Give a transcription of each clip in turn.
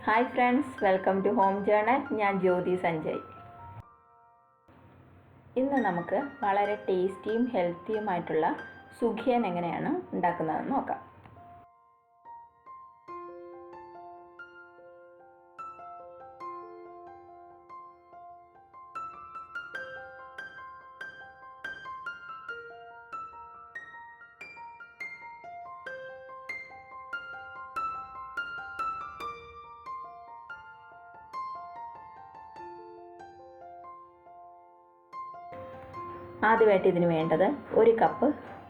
Hi friends, welcome to Home Journal. ഞാൻ ജ്യോതി സഞ്ജയ്. ഇന്ന് നമുക്ക് വളരെ ടേസ്റ്റിയും ഹെൽത്തിയുമായിട്ടുള്ള സുഖിയൻ എങ്ങനെയാണ് ഉണ്ടാക്കുന്നതെന്ന് നോക്കാം. ആദ്യമായിട്ട് ഇതിന് വേണ്ടത് 1 കപ്പ്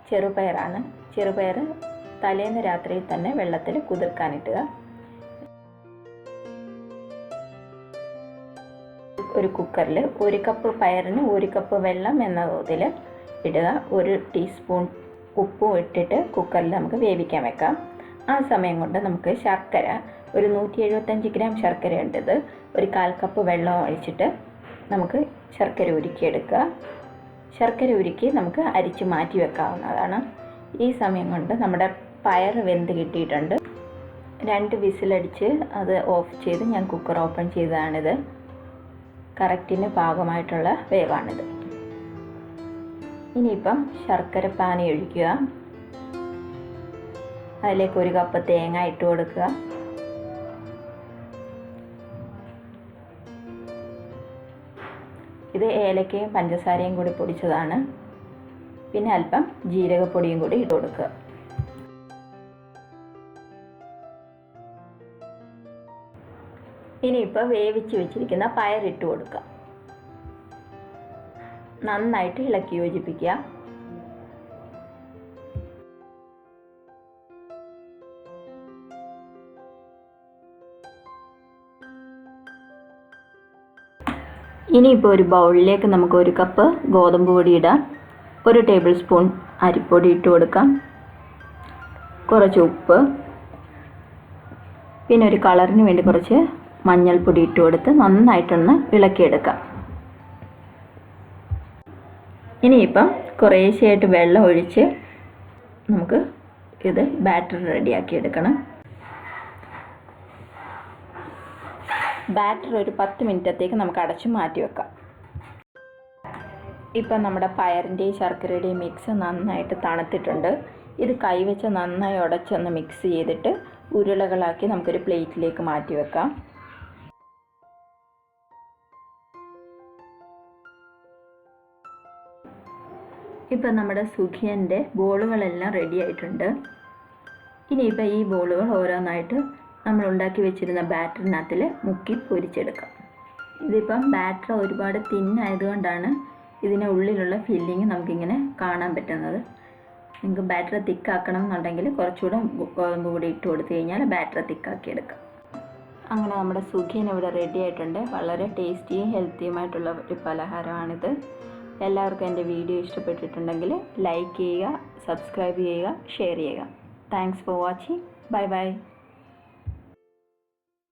ചെറുപയറാണ്. ചെറുപയർ തലേന്ന് രാത്രിയിൽ തന്നെ വെള്ളത്തിൽ കുതിർക്കാനിട്ടുക. ഒരു കുക്കറിൽ 1 കപ്പ് പയറിന് 1 കപ്പ് വെള്ളം എന്ന തോതിൽ ഇടുക. 1 ടീസ്പൂൺ ഉപ്പും ഇട്ടിട്ട് കുക്കറിൽ നമുക്ക് വേവിക്കാൻ വെക്കാം. ആ സമയം കൊണ്ട് നമുക്ക് ശർക്കര, ഒരു 175 ഗ്രാം ശർക്കര ഉണ്ടത്, ഒരു 1/4 കപ്പ് വെള്ളം ഒഴിച്ചിട്ട് നമുക്ക് ശർക്കര ഉരുക്കിയെടുക്കുക. ശർക്കര ഉരുക്കി നമുക്ക് അരിച്ച് മാറ്റി വെക്കാവുന്നതാണ്. ഈ സമയം കൊണ്ട് നമ്മുടെ പയർ വെന്ത് കിട്ടിയിട്ടുണ്ട്. 2 വിസിലടിച്ച് അത് ഓഫ് ചെയ്ത് ഞാൻ കുക്കർ ഓപ്പൺ ചെയ്തതാണിത്. കറക്റ്റിന് പാകമായിട്ടുള്ള വേവാണിത്. ഇനിയിപ്പം ശർക്കര പാനി ഒഴിക്കുക. അതിലേക്ക് 1 കപ്പ് തേങ്ങ ഇട്ട് കൊടുക്കുക. ഇത് ഏലക്കയും പഞ്ചസാരയും കൂടി പൊടിച്ചതാണ്. പിന്നെ അല്പം ജീരകപ്പൊടിയും കൂടി ഇട്ട് കൊടുക്കുക. ഇനിയിപ്പോൾ വേവിച്ച് വെച്ചിരിക്കുന്ന പയർ ഇട്ട് കൊടുക്കുക. നന്നായിട്ട് ഇളക്കി യോജിപ്പിക്കുക. ഇനിയിപ്പോൾ ഒരു ബൗളിലേക്ക് നമുക്ക് 1 കപ്പ് ഗോതമ്പ് പൊടി ഇടാം. 1 ടേബിൾ സ്പൂൺ അരിപ്പൊടി ഇട്ട് കൊടുക്കാം. കുറച്ച് ഉപ്പ്, പിന്നെ ഒരു കളറിന് വേണ്ടി കുറച്ച് മഞ്ഞൾപ്പൊടി ഇട്ട് കൊടുത്ത് നന്നായിട്ടൊന്ന് ഇളക്കിയെടുക്കാം. ഇനിയിപ്പം കുറേശ്ശെയായിട്ട് വെള്ളം ഒഴിച്ച് നമുക്ക് ഇത് ബാറ്റർ റെഡിയാക്കി എടുക്കണം. ബാറ്റർ ഒരു 10 മിനിറ്റത്തേക്ക് നമുക്ക് അടച്ച് മാറ്റി വെക്കാം. ഇപ്പം നമ്മുടെ പയറിൻ്റെയും ശർക്കരയുടെയും മിക്സ് നന്നായിട്ട് തണുത്തിട്ടുണ്ട്. ഇത് കൈവച്ച് നന്നായി ഉടച്ചൊന്ന് മിക്സ് ചെയ്തിട്ട് ഉരുളകളാക്കി നമുക്കൊരു പ്ലേറ്റിലേക്ക് മാറ്റി വെക്കാം. ഇപ്പം നമ്മുടെ സുഖിയൻ്റെ ബോളുകളെല്ലാം റെഡി ആയിട്ടുണ്ട്. ഇനിയിപ്പോൾ ഈ ബോളുകൾ ഓരോന്നായിട്ട് നമ്മൾ ഉണ്ടാക്കി വെച്ചിരുന്ന ബാറ്ററിനകത്തിൽ മുക്കി പൊരിച്ചെടുക്കാം. ഇതിപ്പം ബാറ്റർ ഒരുപാട് തിന്നായതുകൊണ്ടാണ് ഇതിന് ഉള്ളിലുള്ള ഫില്ലിങ് നമുക്കിങ്ങനെ കാണാൻ പറ്റുന്നത്. നിങ്ങൾക്ക് ബാറ്റർ തിക്കാക്കണം എന്നുണ്ടെങ്കിൽ കുറച്ചുകൂടെ ഗോതമ്പ് പൊടി ഇട്ട് കൊടുത്തു കഴിഞ്ഞാൽ ബാറ്റർ തിക്കാക്കി എടുക്കാം. അങ്ങനെ നമ്മുടെ സുഖിയൻ ഇവിടെ റെഡി ആയിട്ടുണ്ട്. വളരെ ടേസ്റ്റിയും ഹെൽത്തിയുമായിട്ടുള്ള ഒരു പലഹാരമാണിത്. എല്ലാവർക്കും എൻ്റെ വീഡിയോ ഇഷ്ടപ്പെട്ടിട്ടുണ്ടെങ്കിൽ ലൈക്ക് ചെയ്യുക, സബ്സ്ക്രൈബ് ചെയ്യുക, ഷെയർ ചെയ്യുക. Thanks for watching. Bye bye.